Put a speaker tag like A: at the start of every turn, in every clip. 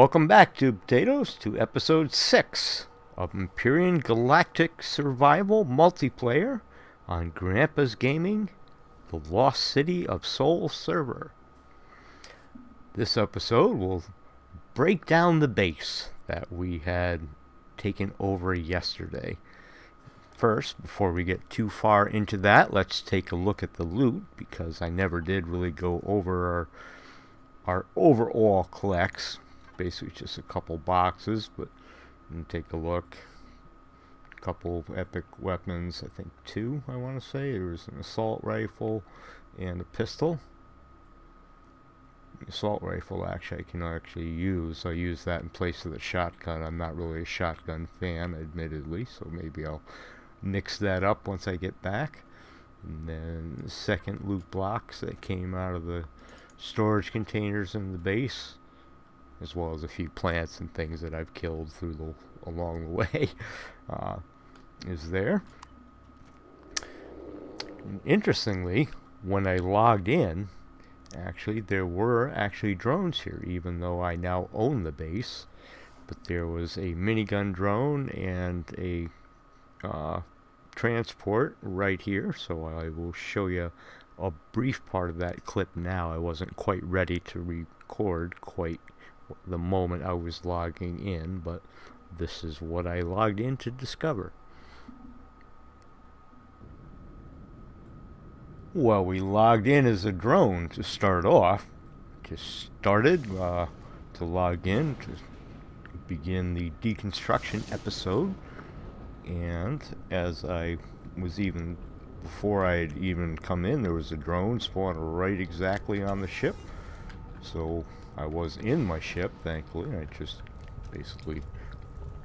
A: Welcome back to Potatoes to episode 6 of Empyrion Galactic Survival Multiplayer on Grandpa's Gaming, the Lost City of Soul server. This episode will break down the base that we had taken over yesterday. First, before we get too far into that, let's take a look at the loot, because I never did really go over our overall collects. Basically just a couple boxes, but you can take a look. A couple of epic weapons, I think 2, I want to say. There was an assault rifle and a pistol. The assault rifle I can actually use. I use that in place of the shotgun. I'm not really a shotgun fan, admittedly, so maybe I'll mix that up once I get back. And then the second loot box that came out of the storage containers in the base, as well as a few plants and things that I've killed along the way, is there. And interestingly, when I logged in, there were drones here, even though I now own the base. But there was a minigun drone and a transport right here, so I will show you a brief part of that clip now. I wasn't quite ready to record quite the moment I was logging in, but this is what I logged in to discover. Well, we logged in as a drone to start off. Just started to log in to begin the deconstruction episode, and as I was before I had even come in, there was a drone spawned right exactly on the ship. So I was in my ship, thankfully. I just basically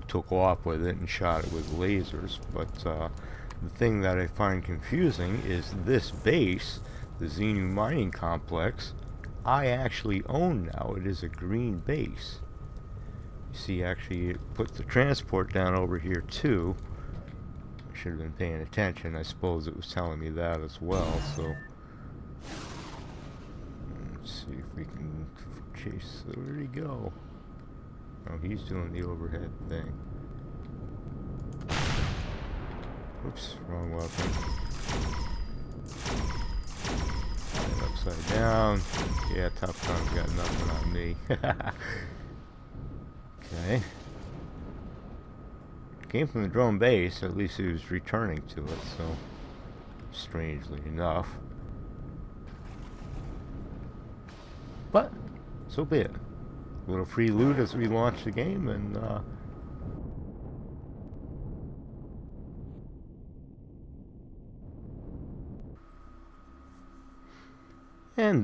A: took off with it and shot it with lasers. But the thing that I find confusing is this base, the Xenu Mining Complex, I actually own now. It is a green base. You see, actually, it put the transport down over here too. I should have been paying attention. I suppose it was telling me that as well. So let's see if we can chase. Where'd he go? Oh, he's doing the overhead thing. Oops, wrong weapon. And upside down. Yeah, Top Gun's got nothing on me. Okay. Came from the drone base, at least he was returning to it, so strangely enough. But so be it. A little free loot as we launch the game, and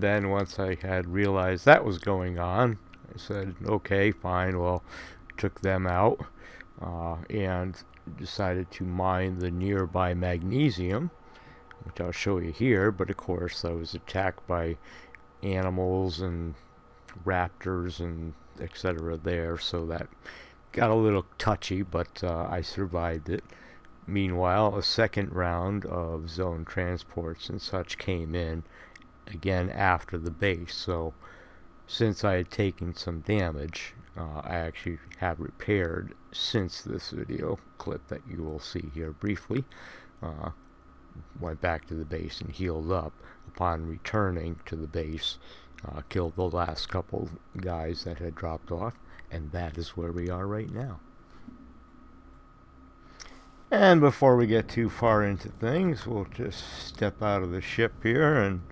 A: then once I had realized that was going on, I said, okay, fine, well, took them out, and decided to mine the nearby magnesium, which I'll show you here. But of course I was attacked by animals and raptors and etc. there, so that got a little touchy, but I survived it. Meanwhile, a second round of zone transports and such came in again after the base. So since I had taken some damage, I actually have repaired since this video clip that you will see here briefly. Went back to the base and healed up. Upon returning to the base, killed the last couple guys that had dropped off, and that is where we are right now. And before we get too far into things, we'll just step out of the ship here and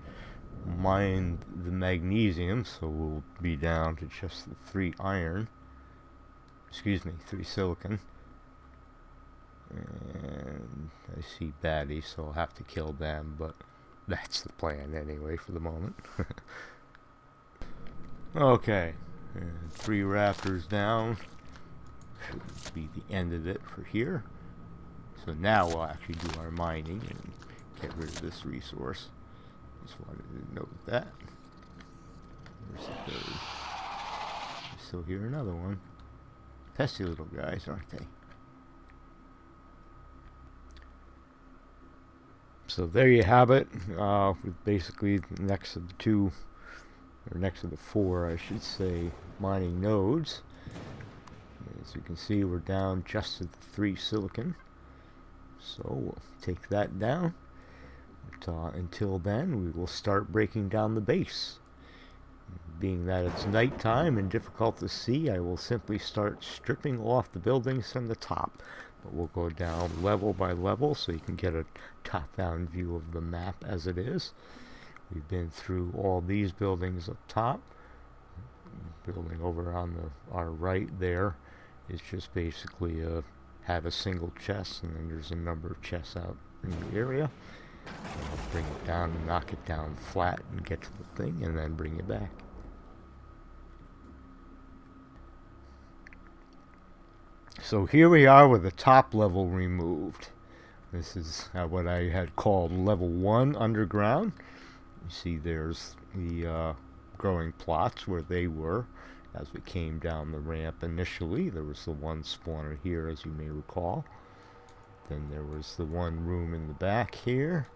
A: mine the magnesium, so we'll be down to just the 3 iron. Excuse me, 3 silicon. And I see baddies, so I'll have to kill them, but that's the plan anyway for the moment. Okay, and 3 raptors down. Should be the end of it for here. So now we'll actually do our mining and get rid of this resource. Just wanted to note that. Where's the 3rd? I still hear another one. Pesky little guys, aren't they? So there you have it. With basically next to the 2, or next to the 4, I should say, mining nodes. As you can see, we're down just at the 3 silicon. So we'll take that down. But, until then, we will start breaking down the base. Being that it's nighttime and difficult to see, I will simply start stripping off the buildings from the top. But we'll go down level by level so you can get a top-down view of the map as it is. We've been through all these buildings up top. Building over on our right there is just basically have a single chest, and then there's a number of chests out in the area. I'll bring it down and knock it down flat and get to the thing, and then bring it back. So here we are with the top level removed. This is what I had called level 1 underground. You see there's the growing plots where they were as we came down the ramp initially. There was the one spawner here, as you may recall. Then there was the one room in the back here.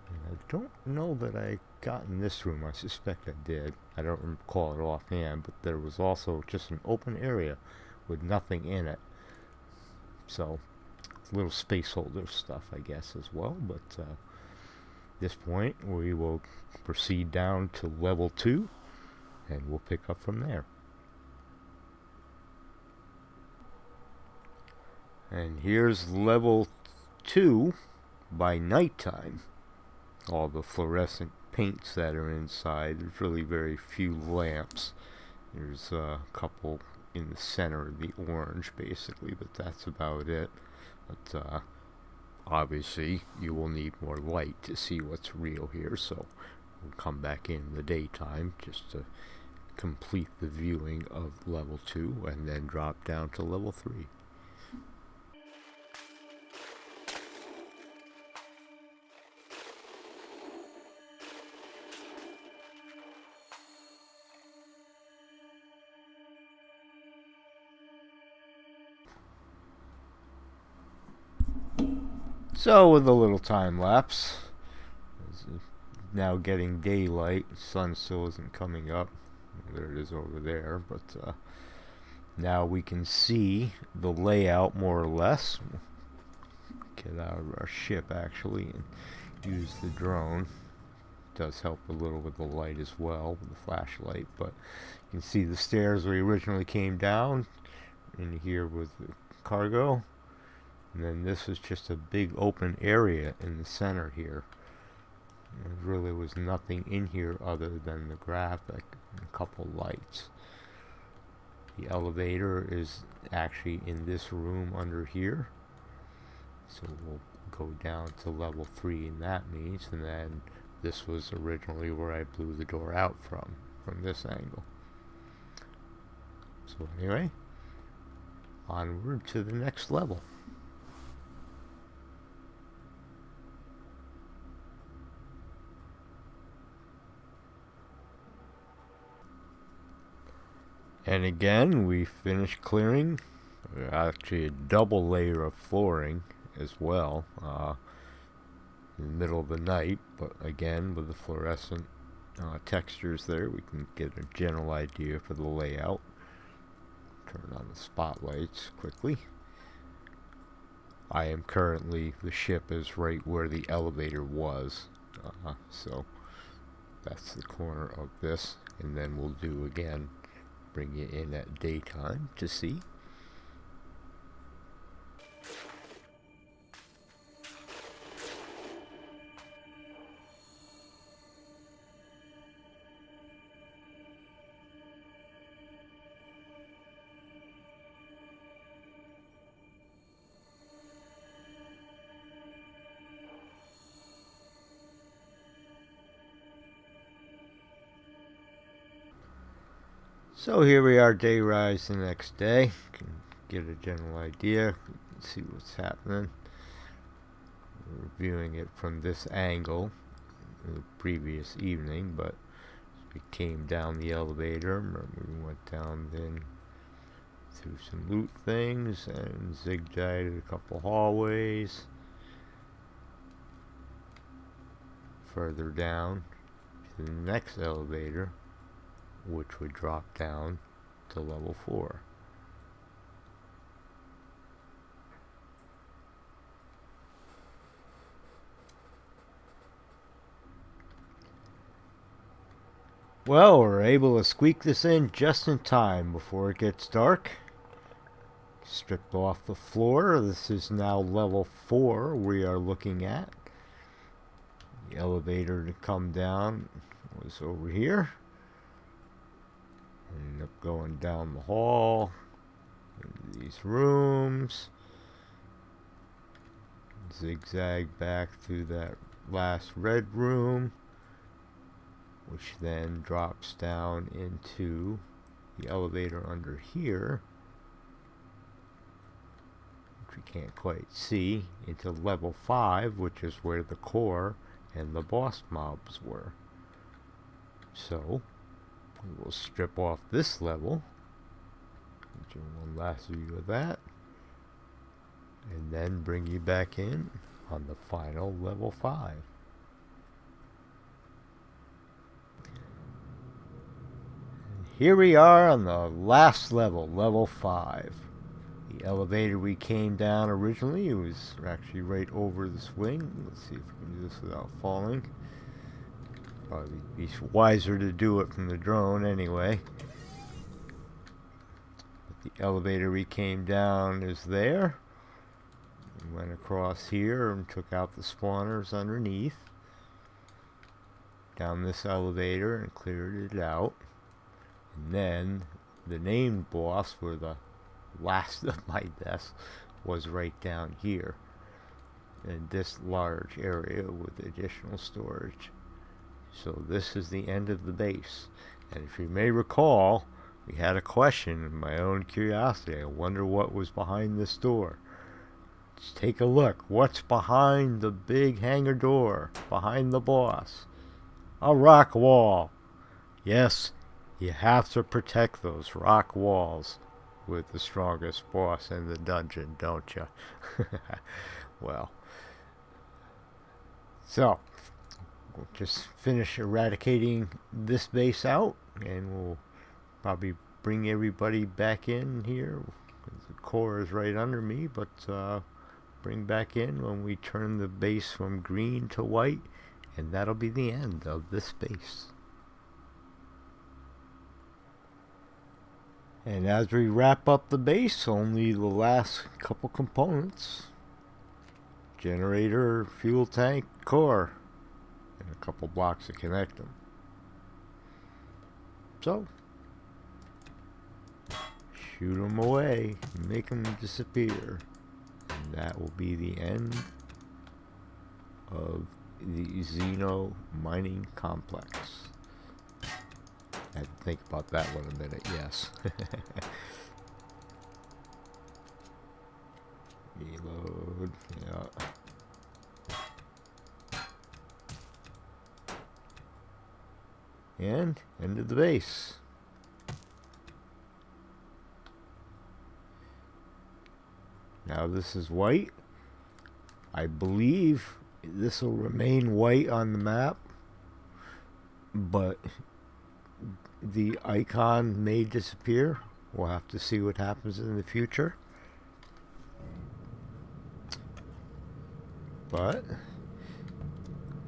A: And I don't know that I got in this room. I suspect I did. I don't recall it offhand, but there was also just an open area with nothing in it. So, little space holder stuff, I guess, as well. But at this point, we will proceed down to level 2, and we'll pick up from there. And here's level 2 by nighttime. All the fluorescent paints that are inside. There's really very few lamps. There's a couple in the center, the orange basically, but that's about it. But obviously you will need more light to see what's real here, so we'll come back in the daytime just to complete the viewing of level 2 and then drop down to level 3. So with a little time lapse, it's now getting daylight. The sun still isn't coming up. There it is over there, but now we can see the layout more or less. Get out of our ship actually and use the drone. It does help a little with the light as well, with the flashlight, but you can see the stairs we originally came down. In here with the cargo. And then this is just a big open area in the center here. There really was nothing in here other than the graphic and a couple lights. The elevator is actually in this room under here. So we'll go down to level 3 in that means, and then this was originally where I blew the door out from this angle. So anyway, onward to the next level. And again, we finished clearing actually a double layer of flooring as well in the middle of the night, but again with the fluorescent textures there, we can get a general idea for the layout. Turn on the spotlights quickly. I am currently, the ship is right where the elevator was, so that's the corner of this, and then we'll do again, bring you in at daytime to see. So here we are, day rise the next day. Can get a general idea, see what's happening. We're viewing it from this angle the previous evening, but as we came down the elevator, remember we went down then through some loot things and zigzagged a couple hallways. Further down to the next elevator. which would drop down to level 4. Well, we're able to squeak this in just in time before it gets dark. Stripped off the floor. This is now level 4 we are looking at. The elevator to come down was over here. End up going down the hall into these rooms. Zigzag back through that last red room, which then drops down into the elevator under here, which we can't quite see, into level 5, which is where the core and the boss mobs were. So we will strip off this level, get you one last view of that, and then bring you back in on the final level 5. Here we are on the last level, level 5. The elevator we came down originally, it was actually right over this wing. Let's see if we can do this without falling. Probably be wiser to do it from the drone anyway. But the elevator we came down is there. We went across here and took out the spawners underneath. Down this elevator and cleared it out. And then the named boss, where the last of my deaths, was right down here in this large area with additional storage. So this is the end of the base. And if you may recall, we had a question in my own curiosity. I wonder what was behind this door. Let's take a look. What's behind the big hangar door? Behind the boss? A rock wall. Yes, you have to protect those rock walls with the strongest boss in the dungeon, don't you? Well, so we'll just finish eradicating this base out, and we'll probably bring everybody back in here. The core is right under me, but bring back in when we turn the base from green to white, and that'll be the end of this base. And as we wrap up the base, only the last couple components: generator, fuel tank, core, and a couple blocks to connect them. So, shoot them away, make them disappear, and that will be the end of the Xenu Mining Complex. I had to think about that one a minute, yes. Reload, yeah. And end of the base. Now this is white. I believe this will remain white on the map, but the icon may disappear. We'll have to see what happens in the future. But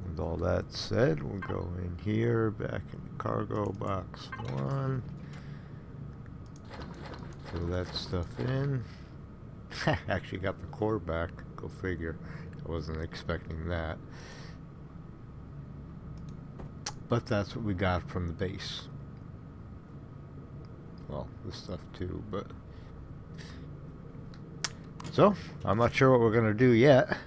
A: with all that said, we'll go in here, back in cargo box 1. Throw that stuff in. Actually got the core back. Go figure. I wasn't expecting that. But that's what we got from the base. Well, this stuff too, but... So, I'm not sure what we're going to do yet,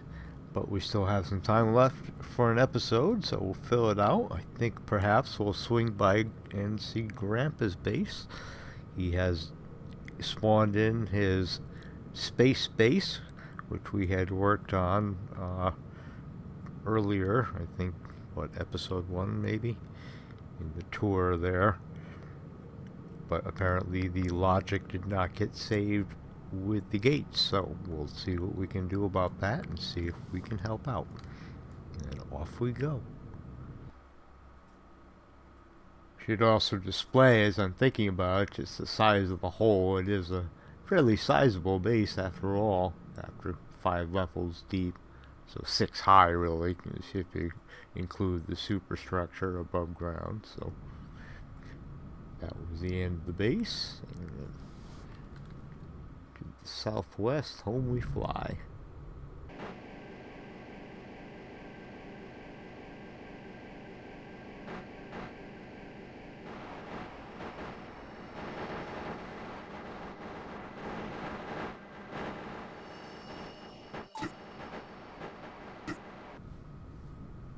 A: but we still have some time left for an episode, so we'll fill it out. I think perhaps we'll swing by and see Grandpa's base. He has spawned in his space base, which we had worked on earlier, I think, what, episode 1 maybe, in the tour there. But apparently the logic did not get saved with the gates, so we'll see what we can do about that and see if we can help out. And off we go. Should also display, as I'm thinking about it, just the size of the hole. It is a fairly sizable base after all, after 5 levels deep. So 6 high, really, if you include the superstructure above ground. So that was the end of the base. And then to the southwest, home we fly.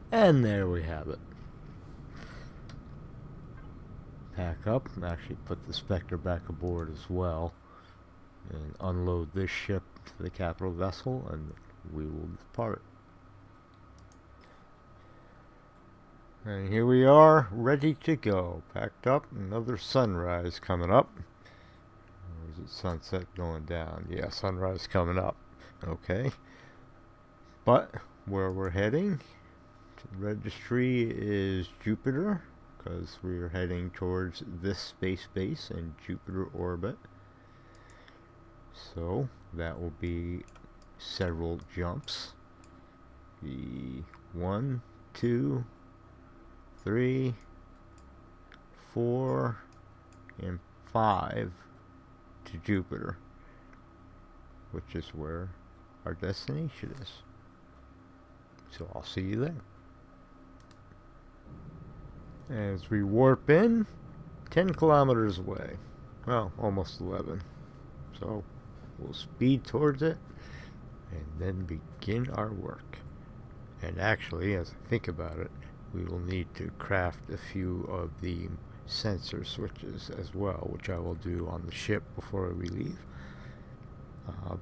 A: And there we have it. Pack up and actually put the Spectre back aboard as well. And unload this ship to the capital vessel, and we will depart. And here we are, ready to go. Packed up, another sunrise coming up. Or is it sunset going down? Yeah, sunrise coming up. Okay. But where we're heading, registry is Jupiter, because we're heading towards this space base in Jupiter orbit. So that will be several jumps. The 1, 2, 3, 4, and 5 to Jupiter, which is where our destination is. So I'll see you there. As we warp in, 10 kilometers away. Well, almost 11. So we'll speed towards it and then begin our work. And actually, as I think about it, we will need to craft a few of the sensor switches as well, which I will do on the ship before we leave.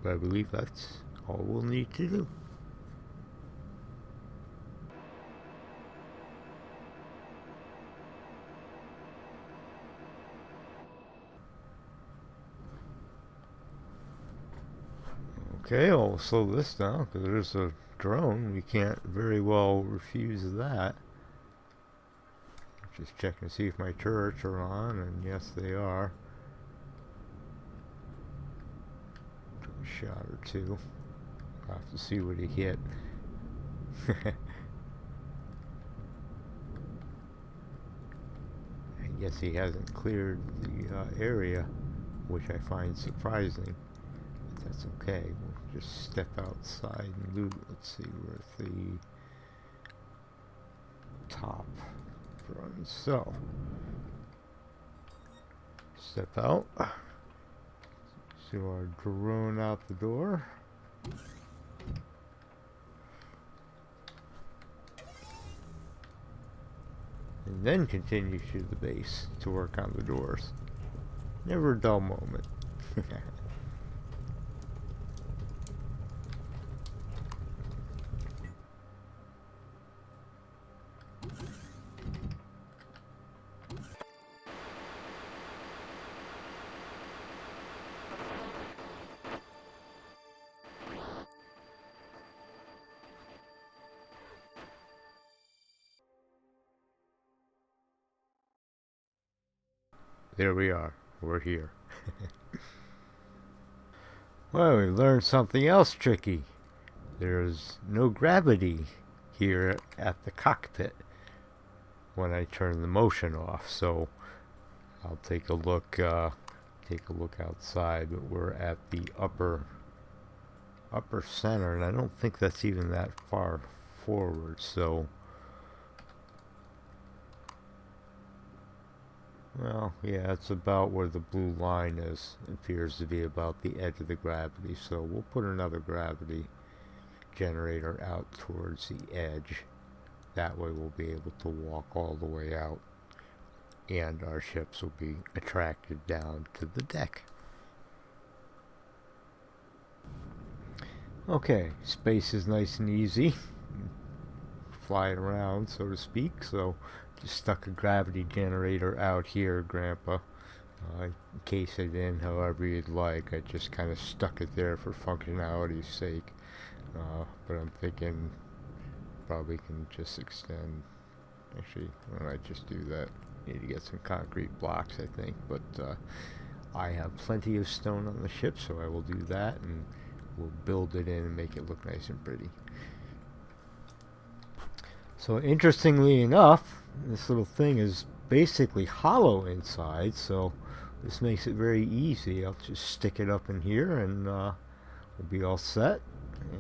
A: But I believe that's all we'll need to do. Okay, I'll slow this down because there's a drone. We can't very well refuse that. Just checking to see if my turrets are on, and yes, they are. Took a shot or two. I'll have to see what he hit. I guess he hasn't cleared the area, which I find surprising. But that's okay. We'll just step outside and loot. Let's see where the top runs. So, step out. See our drone out the door. And then continue to the base to work on the doors. Never a dull moment. There we are. We're here. Well, we learned something else tricky. There's no gravity here at the cockpit when I turn the motion off. So I'll take a look outside, but we're at the upper center, and I don't think that's even that far forward. So, well, yeah, it's about where the blue line is. It appears to be about the edge of the gravity. So we'll put another gravity generator out towards the edge. That way we'll be able to walk all the way out, and our ships will be attracted down to the deck. Okay, space is nice and easy. Fly around, so to speak. So just stuck a gravity generator out here, Grandpa. Encase it in however you'd like. I just kind of stuck it there for functionality's sake. But I'm thinking probably can just extend. Actually, why don't I just do that? Need to get some concrete blocks, I think, but I have plenty of stone on the ship, so I will do that, and we'll build it in and make it look nice and pretty. So interestingly enough, this little thing is basically hollow inside, so this makes it very easy. I'll just stick it up in here and we'll be all set,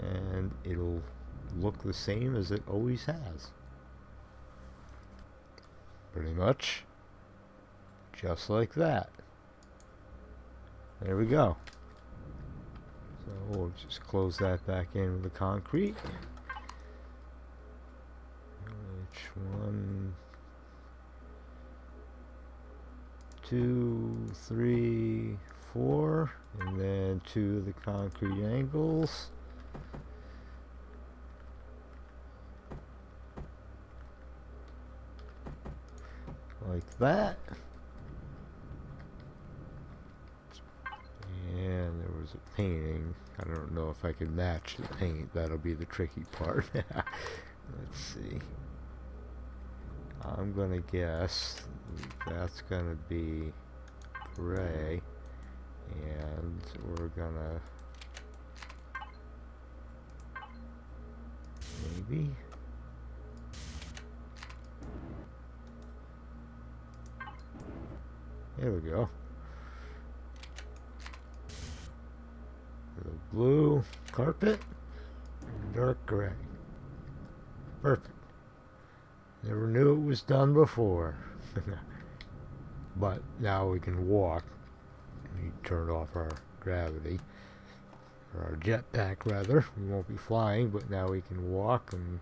A: and it'll look the same as it always has. Pretty much just like that. There we go. So we'll just close that back in with the concrete. Which one? 2, 3, 4, and then 2 of the concrete angles. Like that. And there was a painting. I don't know if I can match the paint. That'll be the tricky part. Let's see. I'm gonna guess that's gonna be gray, and we're gonna maybe there we go. The blue carpet and dark gray. Perfect. Never knew it was done before. But now we can walk. We turn off our gravity, or our jetpack rather. We won't be flying, but now we can walk, and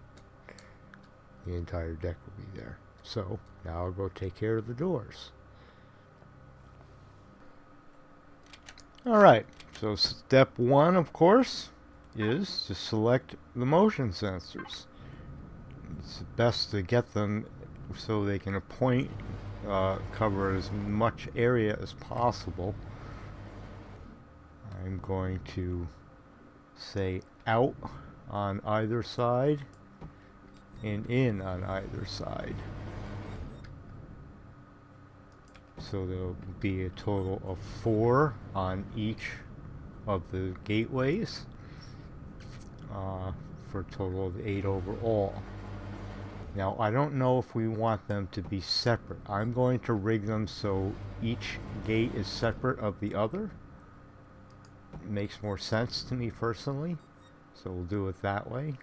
A: the entire deck will be there. So now I'll go take care of the doors. Alright, so step 1, of course, is to select the motion sensors. It's best to get them so they can cover as much area as possible. I'm going to say out on either side and in on either side. So there'll be a total of 4 on each of the gateways, for a total of 8 overall. Now I don't know if we want them to be separate. I'm going to rig them so each gate is separate of the other. It makes more sense to me personally, so we'll do it that way.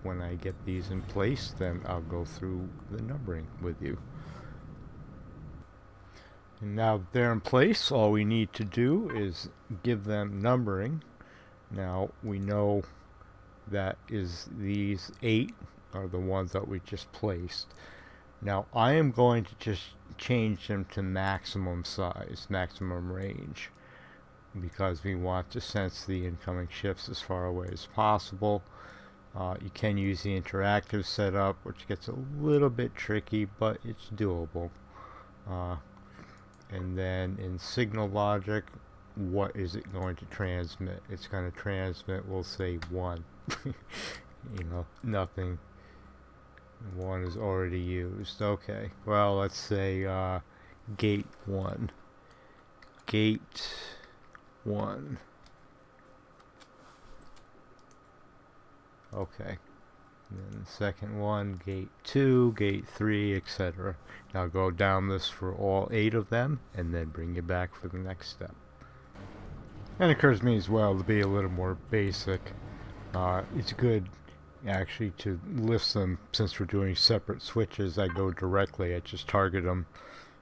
A: When I get these in place, then I'll go through the numbering with you. And now that they're in place, all we need to do is give them numbering. Now we know that these 8 are the ones that we just placed. Now I am going to just change them to maximum size, maximum range, because we want to sense the incoming ships as far away as possible. You can use the interactive setup, which gets a little bit tricky, but it's doable. And then in signal logic, what is it going to transmit? It's going to transmit, we'll say 1. You know, nothing. 1 is already used. Okay, well, let's say gate 1. Gate 1. Okay. And then the second one, gate 2, gate 3, etc. Now go down this for all 8 of them, and then bring you back for the next step. And it occurs to me as well to be a little more basic. It's good actually to list them, since we're doing separate switches. I go directly, I just target them,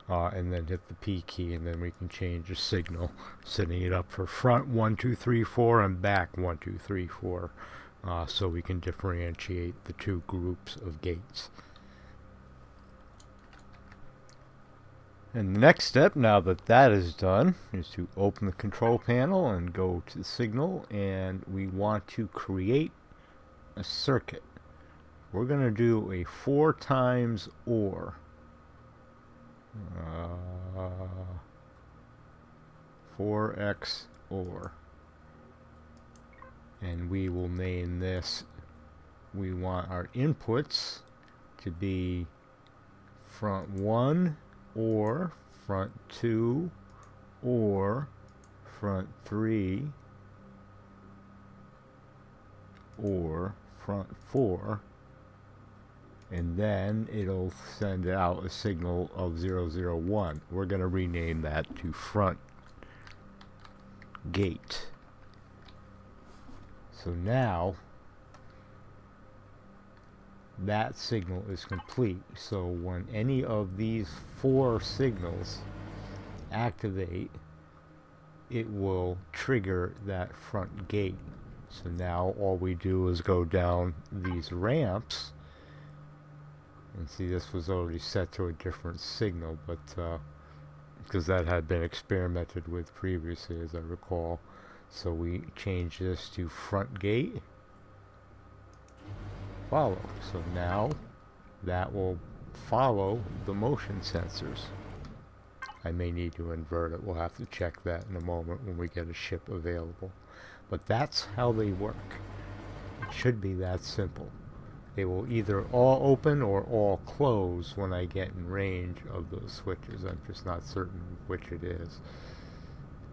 A: and then hit the P key, and then we can change the signal, setting it up for front 1, 2, 3, 4 and back 1, 2, 3, 4. So we can differentiate the 2 groups of gates. And the next step, now that that is done, is to open the control panel and go to signal, and we want to create a circuit. We're going to do a 4 times OR. 4x OR. And we will name this, we want our inputs to be front 1 or front 2 or front 3 or front 4, and then it'll send out a signal of 001. We're going to rename that to front gate. So now that signal is complete. So when any of these 4 signals activate, it will trigger that front gate. So now all we do is go down these ramps, and see, this was already set to a different signal, but because that had been experimented with previously, as I recall. So we change this to front gate follow. So now that will follow the motion sensors. I may need to invert it. We'll have to check that in a moment when we get a ship available. But that's how they work. It should be that simple. They will either all open or all close when I get in range of those switches. I'm just not certain which it is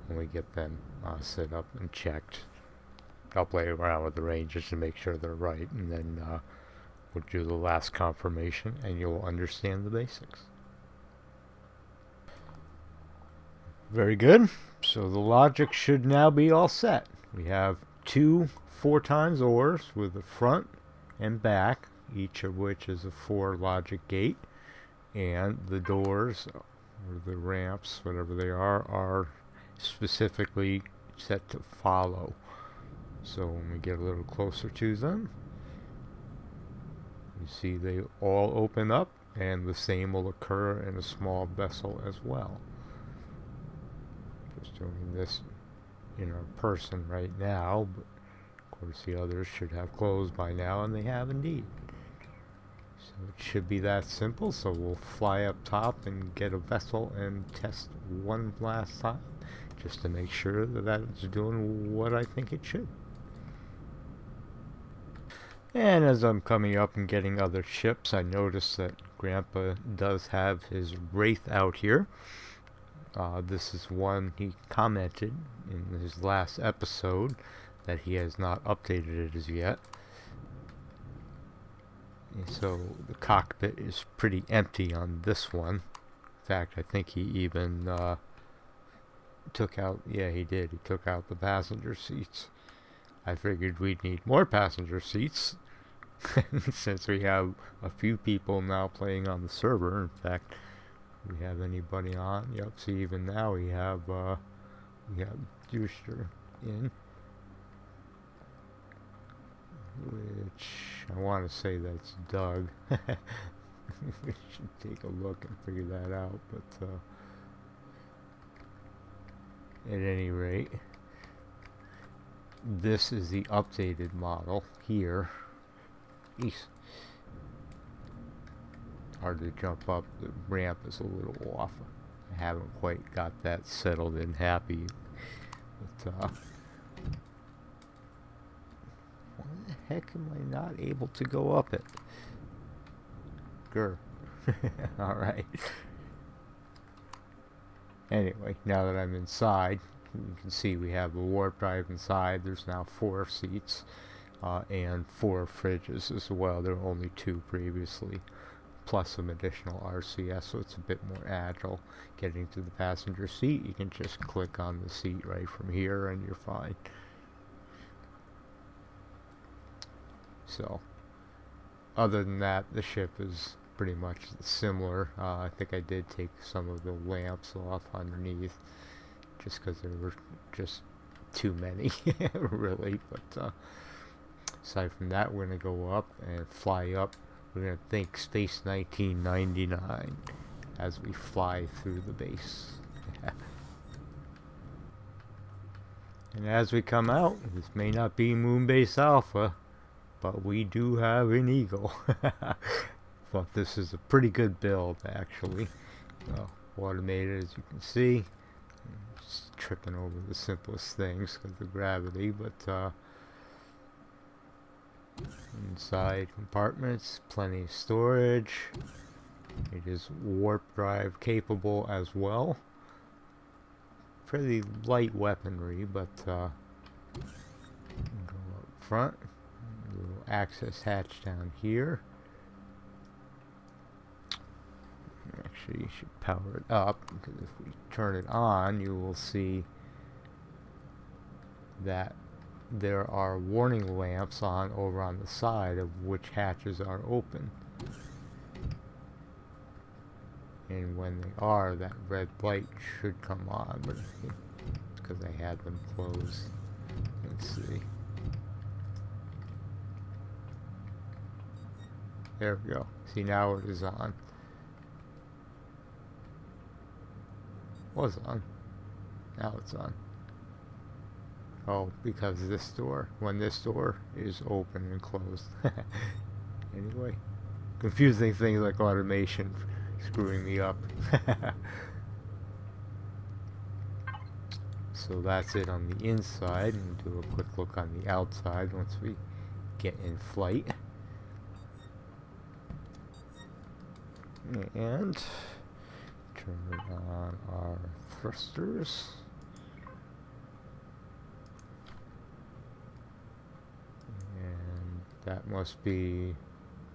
A: when we get them set up and checked. I'll play around with the ranges to make sure they're right, and then we'll do the last confirmation and you'll understand the basics. Very good. So the logic should now be all set. We have 2 4x ORs with the front and back, each of which is a 4 logic gate, and the doors, or the ramps, whatever they are specifically set to follow. So when we get a little closer to them, you see they all open up, and the same will occur in a small vessel as well. Just doing this in our person right now, but of course the others should have closed by now, and they have indeed. So it should be that simple. So we'll fly up top and get a vessel and test one last time, just to make sure that it's doing what I think it should. And as I'm coming up and getting other ships, I notice that Grandpa does have his Wraith out here. This is one he commented in his last episode that he has not updated it as yet. And so the cockpit is pretty empty on this one. In fact, I think he even took out, yeah, he did. He took out the passenger seats. I figured we'd need more passenger seats since we have a few people now playing on the server. In fact, do we have anybody on? Yep, see, even now we have Deuster in, which I want to say that's Doug. We should take a look and figure that out, but at any rate, this is the updated model here. Eesh. Hard to jump up. The ramp is a little off. I haven't quite got that settled in happy. But why the heck am I not able to go up it? Grr. Alright. Anyway, now that I'm inside, you can see we have the warp drive inside. There's now 4 seats and 4 fridges as well. There were only 2 previously, plus some additional RCS, so it's a bit more agile. Getting to the passenger seat, you can just click on the seat right from here and you're fine. So, other than that, the ship is pretty much similar. I think I did take some of the lamps off underneath, just because there were just too many, really. But aside from that, we're going to go up and fly up. We're going to think Space 1999 as we fly through the base. And as we come out, this may not be Moonbase Alpha, but we do have an Eagle. But this is a pretty good build, actually. Automated, as you can see. Just tripping over the simplest things because of gravity, but inside compartments, plenty of storage. It is warp drive capable as well. Pretty light weaponry, but go up front. A little access hatch down here. Actually, you should power it up, because if we turn it on, you will see that there are warning lamps on over on the side of which hatches are open. And when they are, that red light should come on, but I think it's because I had them closed. Let's see. There we go. See, now it is on. Was on. Now it's on. Oh, because this door, when this door is open and closed. Anyway, confusing things like automation screwing me up. So that's it on the inside, and do a quick look on the outside once we get in flight. And turn on our thrusters. And that must be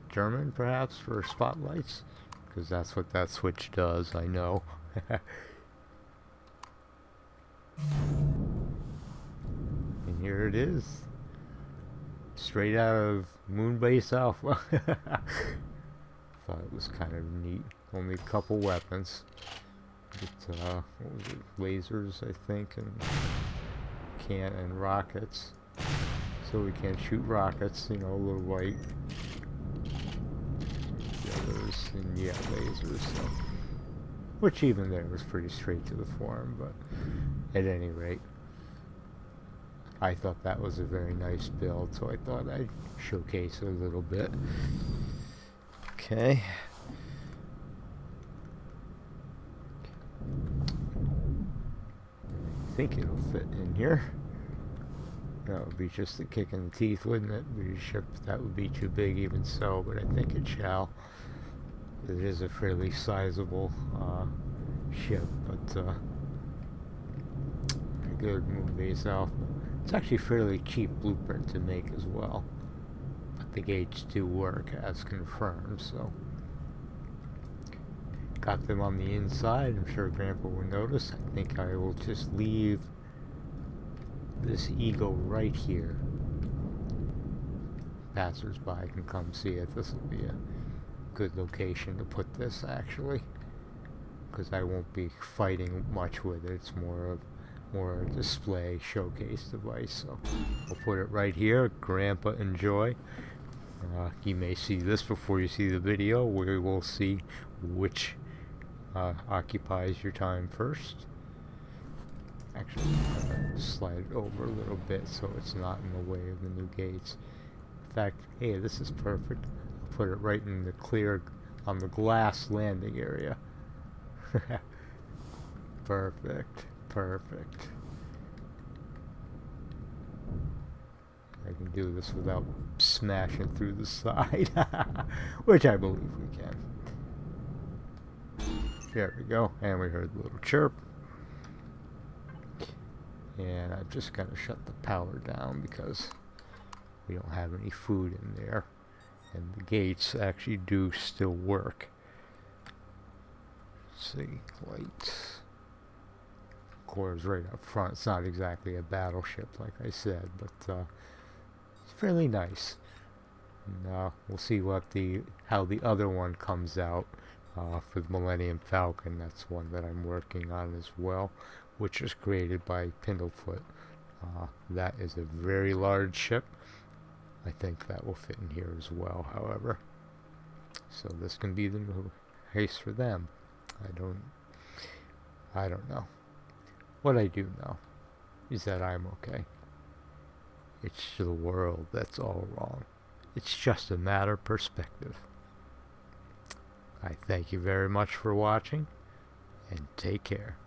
A: German, perhaps, for spotlights, because that's what that switch does, I know. And here it is. Straight out of Moonbase Alpha. Thought it was kind of neat. Only a couple weapons. But, what was it? Lasers, I think, and rockets. So we can shoot rockets, you know, a little white. The others, and yeah, lasers. So. Which even there was pretty straight to the form, but at any rate, I thought that was a very nice build, so I thought I'd showcase it a little bit. Okay. I think it'll fit in here. That would be just a kick in the teeth, wouldn't it? That would be too big even so, but I think it shall. It is a fairly sizable ship, but pretty good Moonbase Alpha. It's actually fairly cheap blueprint to make as well. But the gates do work as confirmed, so. Got them on the inside. I'm sure Grandpa will notice. I think I will just leave this Ego right here. Passers-by can come see it. This will be a good location to put this, actually, because I won't be fighting much with it. It's more a display showcase device, so I'll put it right here. Grandpa, enjoy. You may see this before you see the video. We will see which occupies your time first. Actually, slide it over a little bit so it's not in the way of the new gates. In fact, hey, this is perfect. I'll put it right in the clear, on the glass landing area. Perfect, perfect. I can do this without smashing through the side, which I believe we can. There we go, and we heard a little chirp. And I'm just going to shut the power down because we don't have any food in there. And the gates actually do still work. Let's see, lights. Core's right up front. It's not exactly a battleship, like I said, but it's fairly nice. And, we'll see what how the other one comes out for the Millennium Falcon. That's one that I'm working on as well, which is created by Pindlefoot. That is a very large ship. I think that will fit in here as well, however. So this can be the new race for them. I don't know. What I do know is that I'm okay. It's the world that's all wrong. It's just a matter of perspective. I thank you very much for watching, and take care.